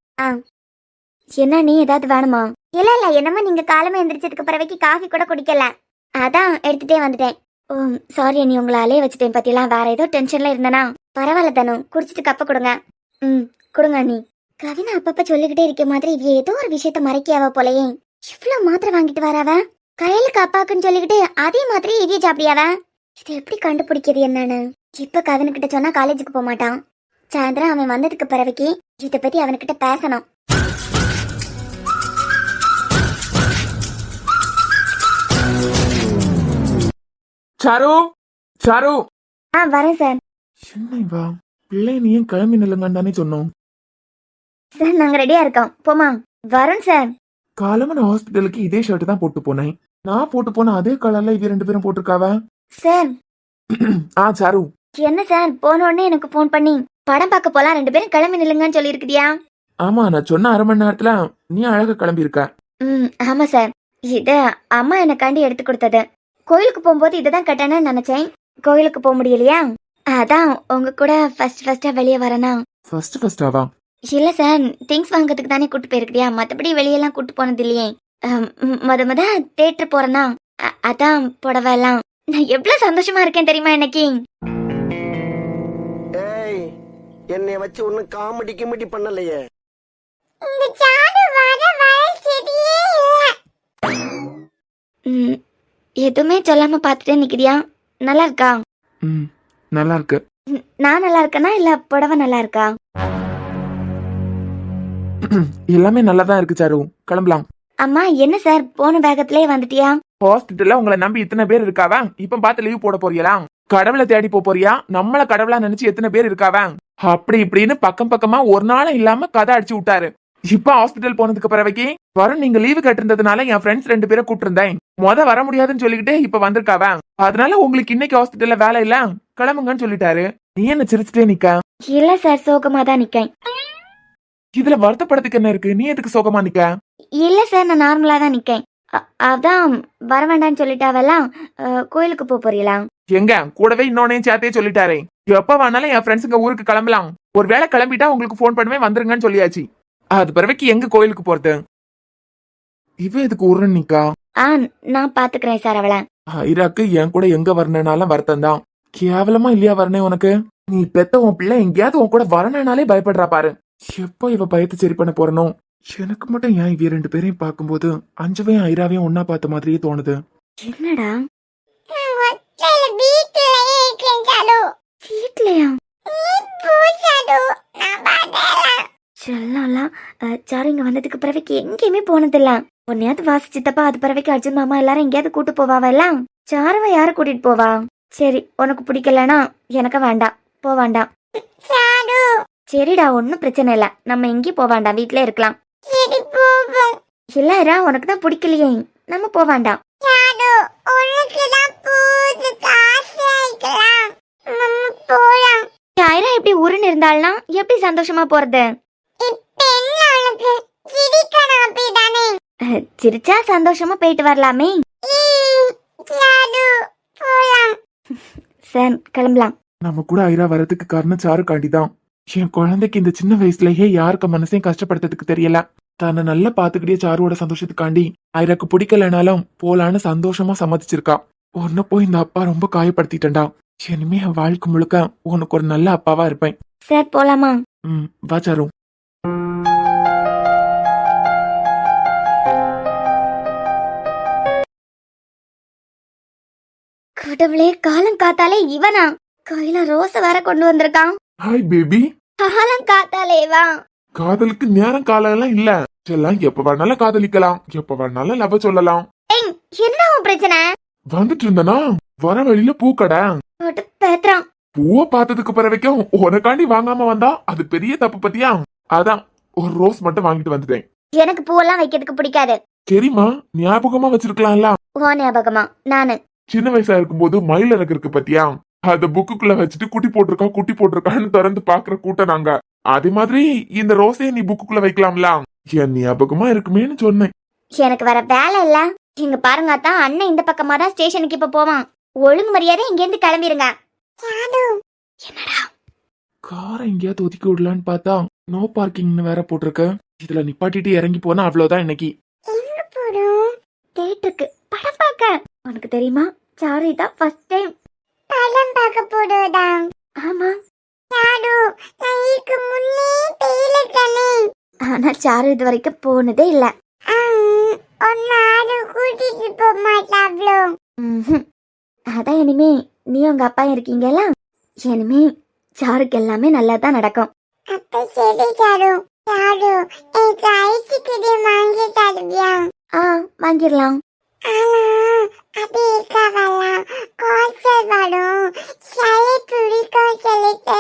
என்ன நீ ஏதாவது வேணுமா? இல்ல இல்ல, என்னமா நீங்க காலமே எந்திரிச்சதுக்கு பிறகு காஃபி கூட குடிக்கல, அதான் எடுத்துட்டே வந்துட்டேன். ஓ சாரி அண்ணி, உங்களை அலைய வச்சுட்டேன் பத்தியெல்லாம். வேற ஏதோ டென்ஷன்ல இருந்தனா? பரவாயில்ல தனு, குடிச்சிட்டு கப்ப கொடுங்க. கொடுங்க அண்ணி. கவினா அப்பப்ப சொல்லிக்கிட்டே இருக்க மாதிரி இவ ஏதோ ஒரு விஷயத்த மறைக்கியாவ போலயே. இவ்வளவு மாத்திரை வாங்கிட்டு வராவ, கையலுக்கு அப்பாக்குன்னு சொல்லிக்கிட்டு அதே மாதிரி இவிய சாப்பிடியாவ. இதை எப்படி கண்டுபிடிக்கிறது என்னன்னு? இப்ப கவினுக்கிட்ட சொன்னா காலேஜுக்கு போக மாட்டான். சாயந்தரம் அவன் வந்ததுக்கு பிறகு இதை பத்தி அவன்கிட்ட பேசணும். Sir, sir. வரேன் சார். என்ன வா பிள்ளை, நீ ஏன் கிளம்பி நில்லுங்கன்னு தானே சொன்னோம். சார் நாங்க ரெடியா இருக்கோம், போமா. வரோம் சார். காலமா நான் ஹாஸ்பிட்டலுக்கு இதே ஷர்ட் தான் போட்டு போனேன். நான் போட்டு போன அதே கலர்ல இவ 2 பேரும் போட்டிருக்காவ. சார். சாரு. என்ன சார், போன உடனே எனக்கு போன் பண்ணி படம் பார்க்க போலாம், 2 பேரும் கிளம்பி நில்லுங்கன்னு சொல்லி இருக்குதியா? ஆமா, நான் சொன்ன 1/2 மணி நேரத்துல நீ அழகா கிளம்பி இருக்க. ஆமா சார், இத அம்மா எனக்காண்டி எடுத்து கொடுத்தது. கோயிலுக்கு போகும்போது இததான் கட்டணும்னு நினைச்சேன். கோயிலுக்கு போக முடியலையா, அதான் உங்க கூட ஃபர்ஸ்டா வெளியே வரனா. ஃபர்ஸ்டாவா? இல்ல சார், திங்ஸ் வாங்கறதுக்கு தானே கூட்டு போயிருக்கியா, மத்தபடி வெளியெல்லாம் கூட்டு போனது இல்லையே. முத தேட்டர் போறேனா, அதான் புடவை எல்லாம். நான் எவ்வளவு சந்தோஷமா இருக்கேன் தெரியுமா இன்னைக்கு. ஏய், என்னைய வச்சு ஒன்னும் காமெடி கிமெடி பண்ணலையே. எதுவுமே சொல்லாம பாத்துட்டே நிக்கிறியா? நல்லா இருக்கா? நல்லா இருக்கு. நான் நல்லா இருக்கேனா இல்ல புடவை நல்லா இருக்கா? எல்லாமே நல்லாதான் இருக்கு சாரு, கிளம்பலாம். அம்மா என்ன சார், போன வேகத்திலே வந்துட்டியா? ஹாஸ்பிட்டல்ல உங்களை நம்பி இத்தனை பேர் இருக்காவா? இப்ப பார்த்து லீவ் போட போறியா? கடவுளை தேடி போறியா? நம்மள கடவுளா நினைச்சு எத்தனை பேர் இருக்காவா? அப்படி இப்படின்னு பக்கம் பக்கமா ஒரு நாளும் இல்லாம கதை அடிச்சு விட்டாரு. இப்ப ஹாஸ்பிட்டல் போனதுக்கு பிறகு வரும், நீங்க லீவு கட்டிருந்ததுனால என் ஃப்ரெண்ட்ஸ் 2 பேரை கூப்பிட்டிருந்தேன். வர முடியாதுன்னு சொல்லிக்கிட்டே இப்ப வந்திருக்காவா? அதனால உங்களுக்கு இன்னைக்கு ஹாஸ்பிட்டல்ல வேலை இல்ல, கிளம்புங்கன்னு சொல்லிட்டாரு. நீ என்ன சிரிச்சுட்டே நிக்க? இல்ல சார், சோகமா தான் நிக்கேன். இதுல வருத்தப்படத்துக்கு என்ன இருக்கு? நீ எதுக்கு சோகமா நிக்க? இல்ல சார், நான் நார்மலா தான் நிக்கேன். அதான் வர வேண்டாம்னு சொல்லிட்டாவெல்லாம். கோயிலுக்கு போறீங்களா? எங்க கூடவே இன்னொன்னையும் சேர்த்தே சொல்லிட்டாரே. எப்ப வேணாலும் என் ஃப்ரெண்ட்ஸுங்க ஊருக்கு கிளம்பலாம், ஒரு வேளை கிளம்பிட்டா உங்களுக்கு போன் பண்ணுவேன், வந்துருங்கன்னு சொல்லியாச்சு. அது பிறகு எங்க கோயிலுக்கு போறது? இவ எதுக்கு ஊர்னு நிக்கா? நான் பாத்துக்கிறேன் சார் அவளை. ஐராக்கு என் கூட எங்க வரணும்னாலும் வருத்தம் தான். கேவலமா இல்லையா வரனே உனக்கு? நீ பெத்த உன் பிள்ளை எங்கேயாவது உன் கூட வரணும்னாலே பயப்படுறா பாரு. எப்போ இவ பயத்தை சரி பண்ண போறனோ? எனக்கு மட்டும் ஏன் இவ 2 பேரையும் பார்க்கும்போது அஞ்சவையும் ஐராவையும் ஒன்னா பார்த்த மாதிரியே தோணுது. என்னடா வீட்லயா? செல்லாம் சாரு இங்க வந்ததுக்கு பிறகு எங்கேயுமே போனதில்ல. உன்னையாவது வாசிச்சுத்தப்பா, அது பிறகு அர்ஜுன் மாமா எல்லாரும் எங்கேயாவது கூட்டு போவாவ எல்லாம். சாருவ யாரு கூட்டிட்டு போவா? சரி, உனக்கு பிடிக்கலனா எனக்கு வேண்டாம், போவாண்டாம். சரிடா, ஒன்னும் பிரச்சனை இல்ல, நம்ம எங்கேயும் போவாண்டாம், வீட்ல இருக்கலாம். இல்லரா, உனக்கு தான் பிடிக்கலையே, நம்ம போவாண்டாம். ஐரா எப்படி ஊருன்னு இருந்தாள்னா எப்படி சந்தோஷமா போறது? சிரிச்சா சந்தோஷமா போயிட்டு வரலாமே. சார் கிளம்பலாம். நம்ம கூட ஐரா வரதுக்கு காரணம் சாரு காண்டிதான். என் குழந்தைக்கு இந்த சின்ன வயசுலயே யாருக்கு மனசையும் கஷ்டப்படுறதுக்கு தெரியல. தன்னை நல்லா பாத்துக்கிட்டே சாருவோட சந்தோஷத்துக்காண்டி ஐராக்கு பிடிக்கலனாலும் போலான்னு சந்தோஷமா சம்மதிச்சிருக்கா. உன்ன போய் இந்த அப்பா ரொம்ப காயப்படுத்திட்டா. இனிமே என் வாழ்க்கை முழுக்க உனக்கு ஒரு நல்ல அப்பாவா இருப்பேன். சார் போலாமா? வா சாரு. கடவுளே, காலம் காத்தாலே இவனா கையில ரோஸ வேற கொண்டு வந்திருக்கான். Hi baby. காலம் காத்தாலே வா. காதலுக்கு நேரம் காலம் எல்லாம் இல்ல. எல்லாம் எப்ப வேணாலும் காதலிக்கலாம், எப்ப வேணாலும் லவ் சொல்லலாம். என்ன பிரச்சனை? வந்துட்டு இருந்தனா வர வழியில பூக்கடை. பூவை பார்த்ததுக்கு பிறவைக்கும் உனக்காண்டி வாங்காம வந்தா அது பெரிய தப்பு பத்தியா? அதான் ஒரு ரோஸ் மட்டும் வாங்கிட்டு வந்துட்டேன். எனக்கு பூவெல்லாம் வைக்கிறதுக்கு பிடிக்காது. சரிம்மா, ஞாபகமா வச்சிருக்கலாம்ல. ஞாபகமா? நானு சின்ன வயசா இருக்கும்போது மயில் இருக்கு பத்தியா, அத புக்குக்குள்ள வச்சுட்டு குட்டி போட்டிருக்கான்னு திறந்து பாக்குற கூட்டம் நாங்க. அதே மாதிரி இந்த ரோஸையை நீ புக்குக்குள்ள வைக்கலாம்ல, என் ஞாபகமா இருக்குமேன்னு சொன்னேன். எனக்கு வர வேலை இல்ல. இங்க பாருங்க அத்தா, அண்ணன் இந்த பக்கமா தான் ஸ்டேஷனுக்கு இப்ப போவான். ஒழுங்கு மரியாதை இங்க இருந்து கிளம்பிருங்க. என்னடா காரை எங்கேயாவது ஒதுக்கி விடலான்னு பார்த்தா நோ பார்க்கிங்னு வேற போட்டிருக்கு. இதுல நிப்பாட்டிட்டு இறங்கி போனா அவ்வளவுதான் இன்னைக்கு. எங்க போறோம்? தேட்டருக்கு படம் பார்க்க. உனக்கு தெரியுமா, சாரு தான் ஃபர்ஸ்ட் டைம் படம் பார்க்க போறதா? ஆமா சாரு, நான் இதுக்கு முன்னே பேல தானே. ஆனா சாரு இது வரைக்கும் போனதே இல்ல. ஒன்னாரு கூட்டிட்டு போக மாட்டாங்களோ? அதான் இனிமே நீ உங்க அப்பா இருக்கீங்கல்ல, இனிமே சாருக்கு எல்லாமே நல்லா தான் நடக்கும். அப்ப சரி சாரு. சாரு, எனக்கு ஐஸ்கிரீம் வாங்கி தருவியா? வாங்கிடலாம். ஆனா அது இருக்காவலாம், காய்ச்சல் வரும், சளி பிடிக்கும் சொல்லிட்டு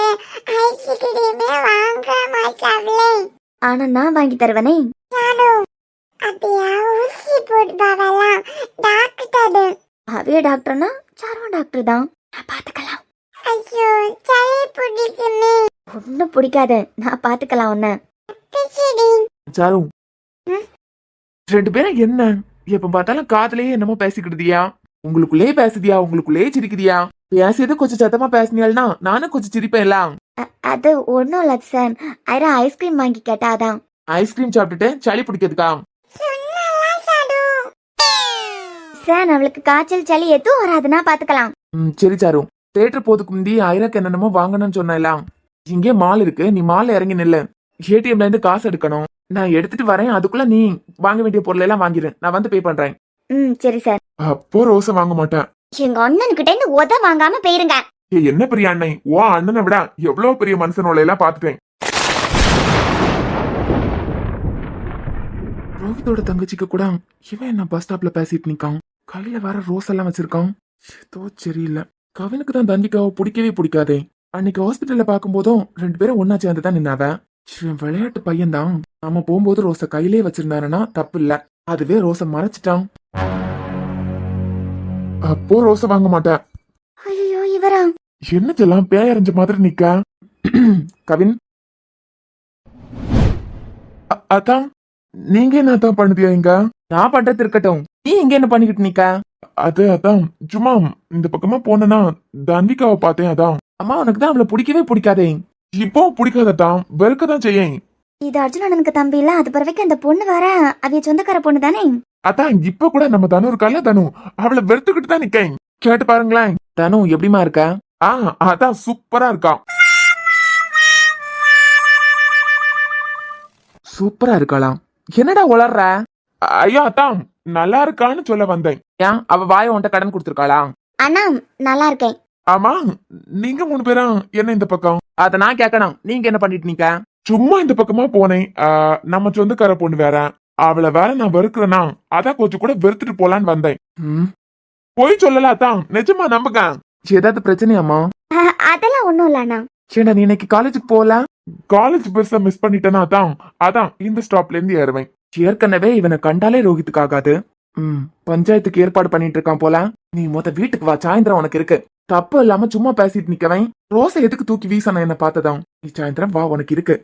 ஐஸ்கிரீமே வாங்க மாட்டாங்களே. ஆனா நான் வாங்கி தருவனே. சாரு, அப்படியா ஊசி போடுவாவலாம் டாக்டர். அவைய டாக்டர்னா சாரும் டாக்டர் தான். பாத்துக்கலாம். ஐயோ சளி பிடிக்குமே. ஒன்னும் பிடிக்காது, நான் பாத்துக்கலாம் உன்ன. சாரு, ரெண்டு பேரும் என்ன எப்ப பார்த்தாலும் காதலே என்னமோ பேசிக்கிடுதியா? உங்களுக்குள்ளே சிரிக்குதியா? பேசியது கொஞ்சம் சத்தமா பேசினியால்னா நானும் கொஞ்சம் சிரிப்பேன்ல. அது ஒன்னும் இல்ல சார், ஐரா ஐஸ்கிரீம் வாங்கி கேட்டாதான். ஐஸ்கிரீம் சாப்பிட்டுட்டு சளி பிடிக்கிறதுக்கா? சார், அவளுக்கு காய்ச்சல் சளி எதுவும் வராதுன்னா பாத்துக்கலாம். சரி சாரு, தேட்டர் போதுக்கு முந்தி ஐராக்கு என்னென்னமோ வாங்கணும்னு சொன்னலாம். இங்கே மால் இருக்கு, நீ மால்ல இறங்கி நில்லு. ஏடிஎம்ல இருந்து காசு எடுக்கணும், நான் எடுத்துட்டு வரேன். அதுக்குள்ள நீ வாங்க வேண்டிய பொருள் எல்லாம் வாங்கிடு, நான் வந்து பே பண்றேன். சரி சார். அப்போ ரோஸ வாங்க மாட்டேன். எங்க அண்ணன்கிட்ட இருந்து உத வாங்காம போயிருங்க. என்ன பெரிய அண்ணன், ஓ அண்ணனை விட எவ்வளவு பெரிய மனுஷனோட எல்லாம் பாத்துட்டேன். ரோஹித்தோட தங்கச்சிக்கு கூட இவன் என்ன பஸ் ஸ்டாப்ல பேசிட்டு நிக்கான், கையில வேற ரோஸ் எல்லாம் வச்சிருக்கான். ஏதோ சரியில்லை. கவினுக்கு தான் தண்டிக்காவ பிடிக்கவே பிடிக்காதே. அன்னைக்கு ஹாஸ்பிட்டல்ல பாக்கும்போதும் ரெண்டு பேரும் ஒன்னா சேர்ந்து தான் நின்னாவ. விளையாட்டு பையன்தான். நம்ம போகும்போது ரோஸ கையிலே வச்சிருந்தாருன்னா தப்பு இல்ல, அதுவே ரோஸ மறைச்சிட்டான். அப்போ ரோஸ வாங்க மாட்டேன். ஐயோ இவரா? என்னச்செல்லாம் பேயறிஞ்ச மாதிரி நிக்கா. கவின், அதான் நீங்க என்ன தான் பண்ணுதியா? இங்க நான் பண்றது இருக்கட்டும், நீ இங்க என்ன பண்ணிக்கிட்டு நிக்க? அதான் சும்மா இந்த பக்கமா போனா தண்டிக்காவை பார்த்தேன். அதான். அம்மா, உனக்கு தான் அவளை பிடிக்கவே பிடிக்காதே. இப்போ பிடிக்காதான், வெறுக்கதான் செய்ய. இது அர்ஜுன் அண்ணனுக்கு தம்பி இல்ல, அது பிறகு அந்த பொண்ணு வேற அவைய சொந்தக்கார பொண்ணு தானே. அதான் இப்ப கூட நம்ம தனு இருக்கால, தனு அவளை வெறுத்துக்கிட்டு தான் நிக்கேன். கேட்டு பாருங்களேன். தனு எப்படிமா இருக்க? அதான் சூப்பரா இருக்கா. சூப்பரா இருக்கலாம். என்னடா உளர்ற? ஐயா அதான் நல்லா இருக்கான்னு சொல்ல வந்தேன். ஏன் அவ வாய உன்ட்ட கடன் கொடுத்துருக்காளா? அண்ணா நல்லா இருக்கேன். ஆமா, நீங்க 3 பேரும் என்ன இந்த பக்கம்? அத நான் கேட்கணும், நீங்க என்ன பண்ணிட்டு நிக்க? சும்மா இந்த பக்கமா போனேன். நம்ம சொந்தக்கார பொண்ணு வேற, அவளை வேற நான் வெறுக்கிறேன்னா அதான் கொஞ்சம் கூட வெறுத்துட்டு போலான்னு வந்தேன். போய் சொல்லல அதான், நிஜமா நம்புங்க. ஏதாவது பிரச்சனையாமா? அதெல்லாம் ஒண்ணும் இல்ல அண்ணா. ஏண்டா நீ இன்னைக்கு காலேஜுக்கு போல? காலேஜ் பஸ்ஸ மிஸ் பண்ணிட்டேன்னா அதான் இந்த ஸ்டாப்ல இருந்து ஏறுவேன். ஏற்கனவே இவனை கண்டாலே ரோஹித்துக்கு ஆகாது. பஞ்சாயத்துக்கு ஏற்பாடு பண்ணிட்டு இருக்கான் போல. நீ வீட்டுக்கு வா, சாயந்தரம் உனக்கு இருக்கு. தப்பு இல்லாம சும்மா பேசிட்டு நிக்கவன். ரோஸை எதுக்கு தூக்கி வீசணும் என்ன பார்த்ததான்? நீ சாயந்தரம் வா, உனக்கு இருக்கு.